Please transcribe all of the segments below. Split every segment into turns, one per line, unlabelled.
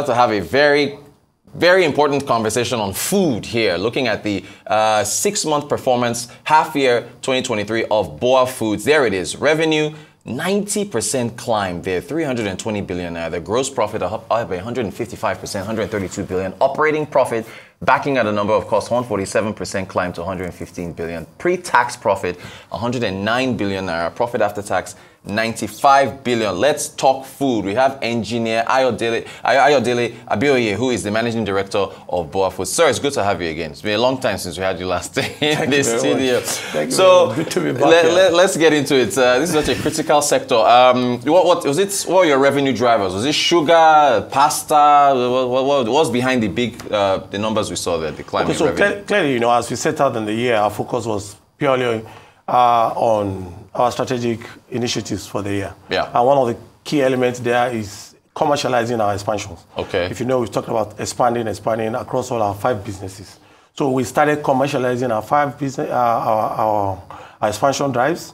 to have a very important conversation on food here, looking at the 6-month performance, half year 2023 of BUA Foods. There it is. Revenue, 90% climb there, 320 billion. The gross profit up by 155%, 132 billion. Operating profit, backing at a number of costs, 147% climb to 115 billion. Pre-tax profit, 109 billion naira. Profit after tax, 95 billion. Let's talk food. We have engineer Ayodele Abioye, who is the managing director of BUA Foods. Sir, it's good to have you again. It's been a long time since we had you last in this studio. So
good to be back.
Let's get into it. This is such a critical sector. What were your revenue drivers? Was it sugar, pasta? What was behind the big the numbers we saw there, the climate revenue?
Clearly, as we set out in the year, our focus was purely on our strategic initiatives for the year.
Yeah.
And one of the key elements there is commercializing our expansions.
Okay.
If you know, we've talked about expanding across all our 5 businesses. So we started commercializing our 5 business, our expansion drives,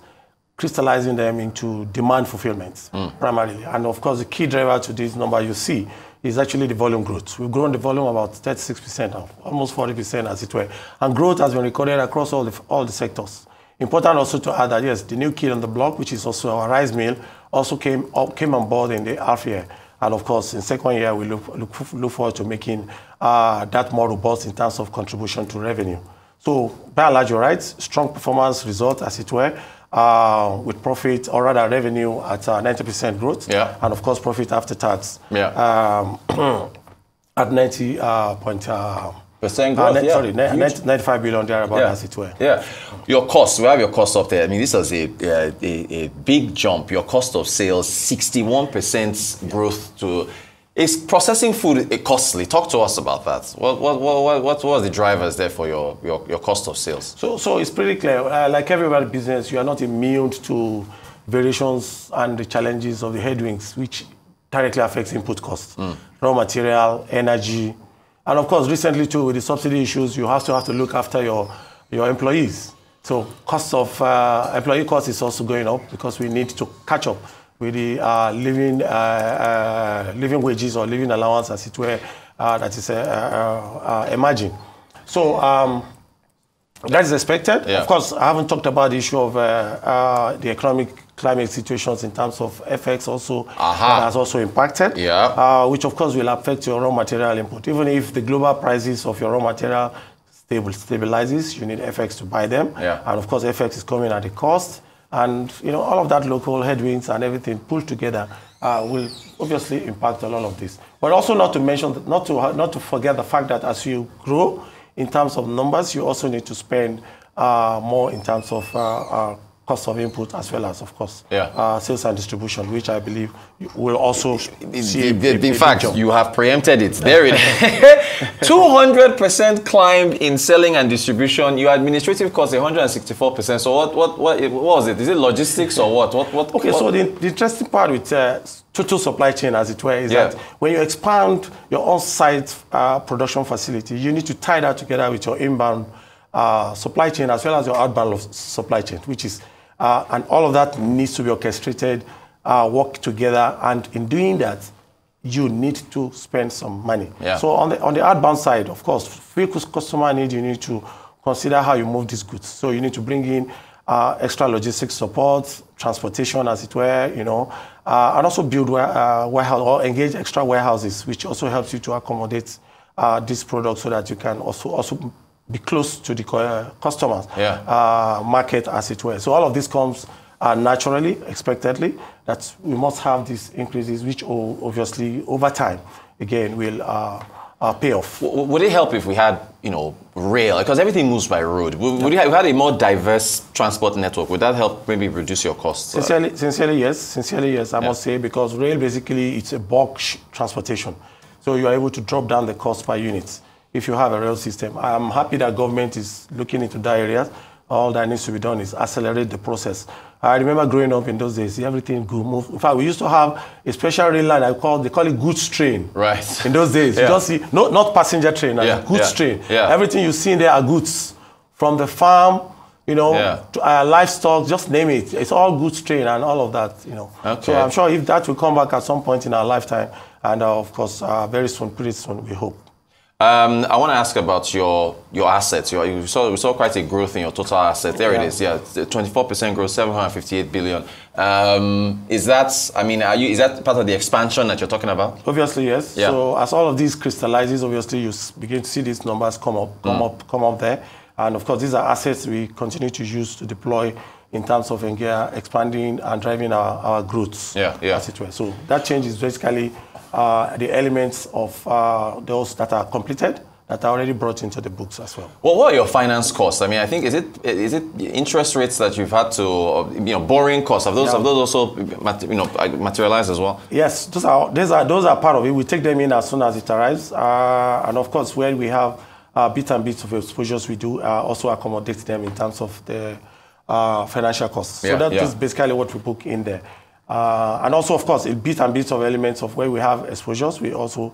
crystallizing them into demand fulfillments primarily. And of course, the key driver to this number you see is actually the volume growth. We've grown the volume about 36%, almost 40% as it were. And growth has been recorded across all the sectors. Important also to add that, yes, the new kid on the block, which is also our rice mill, also came on board in the half year. And of course, in second year, we look forward to making that more robust in terms of contribution to revenue. So by and large, you're right, strong performance result, as it were, with profit, or rather revenue at 90% growth.
Yeah.
And of course, profit after tax at
90% growth,
95 billion thereabout, as it were.
Yeah. Your costs, we have your costs up there. I mean, this was a big jump. Your cost of sales, 61% growth to... Is processing food costly? Talk to us about that. What was the drivers there for your cost of sales?
So it's pretty clear. Like every other business, you are not immune to variations and the challenges of the headwinds, which directly affects input costs, raw material, energy. And of course, recently too, with the subsidy issues, you have to look after your employees. So cost of employee cost is also going up because we need to catch up with the living wages or living allowance, as it were, that is emerging. So that is expected.
Yeah.
Of course, I haven't talked about the issue of the economic climate situations in terms of FX also that has also impacted, which of course will affect your raw material input. Even if the global prices of your raw material stabilizes, you need FX to buy them.
Yeah.
And of course, FX is coming at a cost. And all of that local headwinds and everything pulled together will obviously impact a lot of this. But also not to forget the fact that as you grow in terms of numbers, you also need to spend more in terms of cost of input, as well as, of course, sales and distribution, which I believe will also see
in fact, you have preempted it. There it is. 200% climb in selling and distribution. Your administrative costs 164%. So what was it? Is it logistics or what?
Okay, so the interesting part with total supply chain, as it were, is that when you expand your on-site production facility, you need to tie that together with your inbound supply chain as well as your outbound supply chain, which is and all of that needs to be orchestrated, work together, and in doing that, you need to spend some money.
Yeah.
So on the outbound side, of course, fulfill customer need, you need to consider how you move these goods. So you need to bring in extra logistics support, transportation, as it were, and also build warehouse or engage extra warehouses, which also helps you to accommodate these products so that you can also be close to the customers market, as it were. So all of this comes naturally, expectedly, that we must have these increases, which obviously over time, again, will pay off.
Would it help if we had, rail? Because everything moves by road. Would you have a more diverse transport network? Would that help maybe reduce your costs?
Sincerely, yes, I must say, because rail basically it's a bulk transportation. So you are able to drop down the cost per unit if you have a rail system. I'm happy that government is looking into that area. All that needs to be done is accelerate the process. I remember growing up in those days, everything could move. In fact, we used to have a special rail line they call it goods train.
Right.
In those days, you just see, not passenger train, goods train.
Yeah.
Everything you see in there are goods. From the farm livestock, just name it. It's all good strain and all of that,
Okay.
So I'm sure if that will come back at some point in our lifetime, and of course, very soon, pretty soon, we hope.
I want to ask about your assets. We saw quite a growth in your total assets. There it is. Yeah, 24% growth, 758 billion. Is that part of the expansion that you're talking about?
Obviously, yes.
Yeah.
So as all of these crystallizes, obviously you begin to see these numbers come up there. And of course, these are assets we continue to use to deploy in terms of expanding and driving our growth.
Yeah.
As it were. So that change is basically the elements of those that are completed that are already brought into the books as well.
Well, what are your finance costs? I mean, I think is it interest rates that you've had to, borrowing costs? Have those also materialized as well?
Yes, those are part of it. We take them in as soon as it arrives, and of course, where we have bits and bits of exposures, we do also accommodate them in terms of the financial costs. So that is basically what we book in there. And also, of course, bits and bits of elements of where we have exposures, we also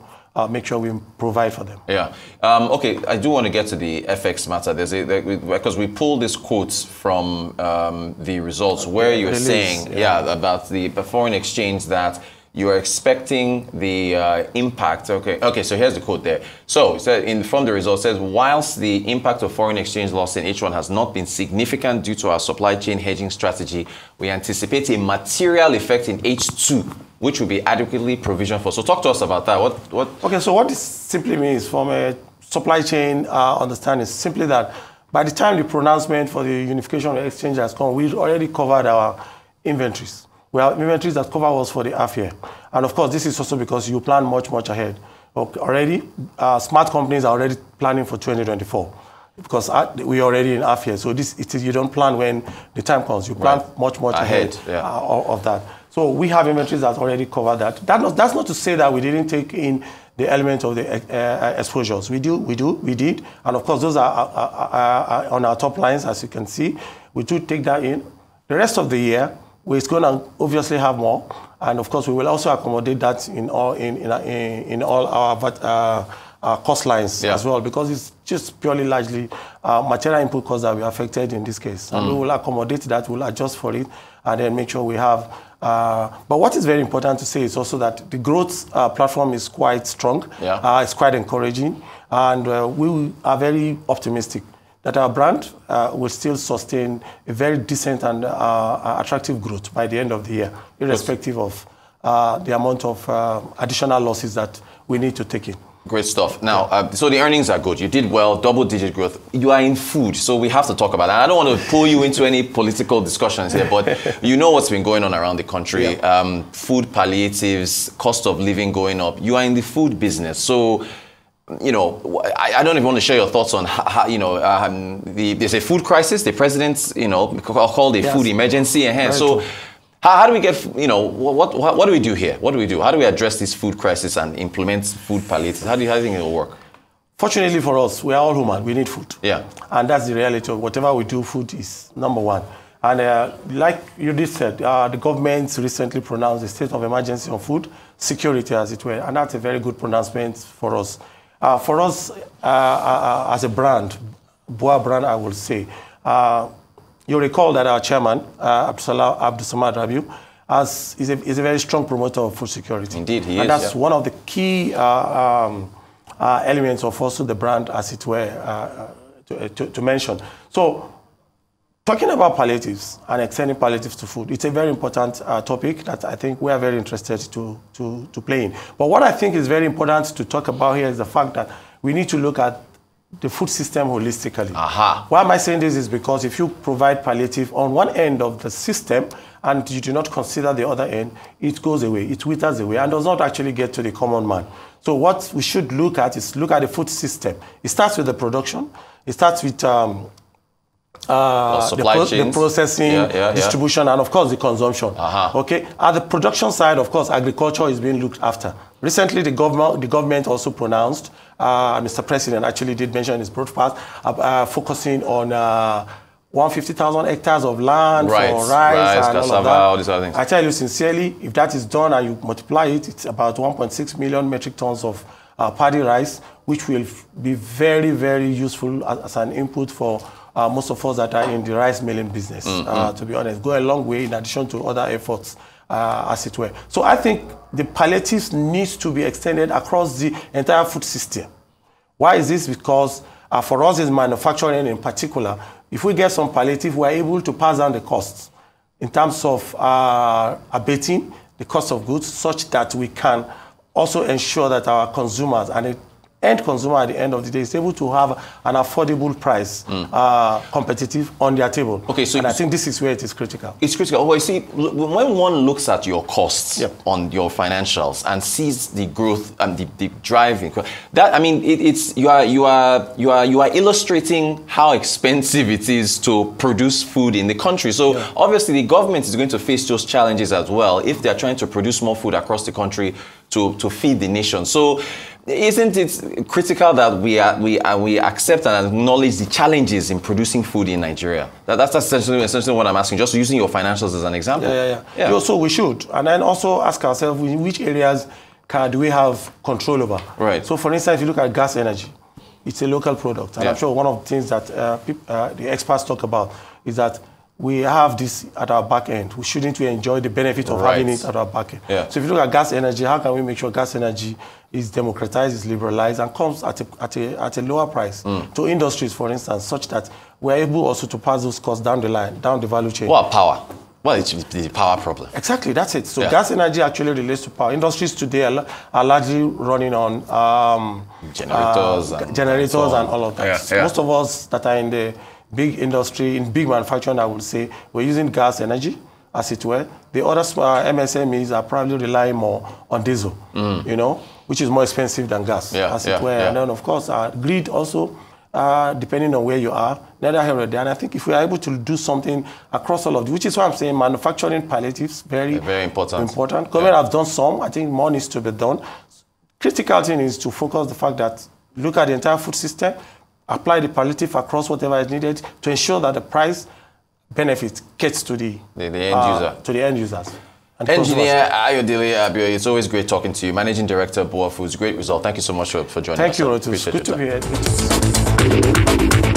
make sure we provide for them.
Yeah. Okay, I do want to get to the FX matter. Because we pulled these quotes from the results where you're saying, about the foreign exchange that you are expecting the impact. Okay. So here's the quote there. So from the results, it says, whilst the impact of foreign exchange loss in H1 has not been significant due to our supply chain hedging strategy, we anticipate a material effect in H2, which will be adequately provisioned for. So talk to us about that. What? Okay.
So what this simply means from a supply chain understanding is simply that by the time the pronouncement for the unification of exchange has come, we've already covered our inventories. We have inventories that cover us for the half year. And of course, this is also because you plan much, much ahead. Already, smart companies are already planning for 2024 because we're already in half year. So you don't plan when the time comes. You plan much, much ahead of that. So we have inventories that already cover that. That's not to say that we didn't take in the element of the exposures. We did. And of course, those are on our top lines, as you can see. We do take that in. The rest of the year, we're going to obviously have more, and of course we will also accommodate that in all our cost lines as well, because it's just purely largely material input costs that we are affected in this case, and we will accommodate that, we'll adjust for it, and then make sure we have. But what is very important to say is also that the growth platform is quite strong. It's quite encouraging, and we are very optimistic that our brand will still sustain a very decent and attractive growth by the end of the year, irrespective of the amount of additional losses that we need to take in.
Great stuff. Now, so the earnings are good. You did well, double-digit growth. You are in food, so we have to talk about that. I don't want to pull you into any political discussions here, but you know what's been going on around the country. Food palliatives, cost of living going up. You are in the food business, so I don't even want to share your thoughts on how there's a food crisis. The president's, called a food emergency ahead. So how do we get, what do we do here? What do we do? How do we address this food crisis and implement food palliatives? How do you think it will work?
Fortunately for us, we are all human. We need food.
Yeah.
And that's the reality of whatever we do, food is number one. And like you did said, the government recently pronounced a state of emergency on food security, as it were. And that's a very good pronouncement for us. For us, as a brand, BUA brand, I will say, you recall that our chairman, Abdusamad Rabiu, is a very strong promoter of food security.
Indeed, he is.
And that's one of the key elements of also the brand, as it were, to mention. So, talking about palliatives and extending palliatives to food, it's a very important topic that I think we are very interested to play in. But what I think is very important to talk about here is the fact that we need to look at the food system holistically. Why am I saying this is because if you provide palliative on one end of the system and you do not consider the other end, it goes away, it withers away and does not actually get to the common man. So what we should look at is look at the food system. It starts with the production, it starts with the processing, distribution, and of course the consumption. Okay. At the production side, of course, agriculture is being looked after. Recently, the government also pronounced, Mr. President actually did mention in his broadcast, focusing on 150,000 hectares of land for rice and
cassava,
all
these other things.
I tell you sincerely, if that is done and you multiply it, it's about 1.6 million metric tons of paddy rice, which will be very, very useful as an input for most of us that are in the rice milling business, to be honest, go a long way in addition to other efforts, as it were. So I think the palliatives needs to be extended across the entire food system. Why is this? Because for us as manufacturing in particular, if we get some palliative, we're able to pass down the costs in terms of abating the cost of goods such that we can also ensure that our consumers and the end consumer at the end of the day is able to have an affordable price, competitive on their table. Okay, so and I think this is where it is critical.
It's critical. Well, you see, when one looks at your costs on your financials and sees the growth and the driving, that I mean, you are illustrating how expensive it is to produce food in the country. So obviously, the government is going to face those challenges as well if they are trying to produce more food across the country to feed the nation. So isn't it critical that we accept and acknowledge the challenges in producing food in Nigeria? That's essentially what I'm asking, just using your financials as an example.
Yeah. So we should. And then also ask ourselves, in which areas do we have control over?
Right.
So for instance, if you look at gas energy, it's a local product. And I'm sure one of the things that the experts talk about is that we have this at our back end. Shouldn't we enjoy the benefit of having it at our back end? So if you look at gas energy, how can we make sure gas energy is democratized, is liberalized, and comes at a lower price to industries, for instance, such that we're able also to pass those costs down the line, down the value chain.
What power? Well, it's the power problem.
Exactly, that's it. So gas energy actually relates to power. Industries today are largely running on
generators
and all of that. Most of us that are in the big industry, in big manufacturing, I would say, we're using gas energy, as it were. The other MSMEs are probably relying more on diesel, you know, which is more expensive than gas, as it were. And then, of course, our grid also, depending on where you are, neither here nor there. And I think if we are able to do something across all of it, which is why I'm saying manufacturing palliatives, very important. Government have done some. I think more needs to be done. Critical thing is to focus the fact that look at the entire food system, apply the palliative across whatever is needed to ensure that the price benefit gets to the end user. To the end users.
Engineer Ayodele Abioye, it's always great talking to you. Managing Director of BUA Foods, great result. Thank you so much for joining us.
Thank you, Rotus. Good to be here.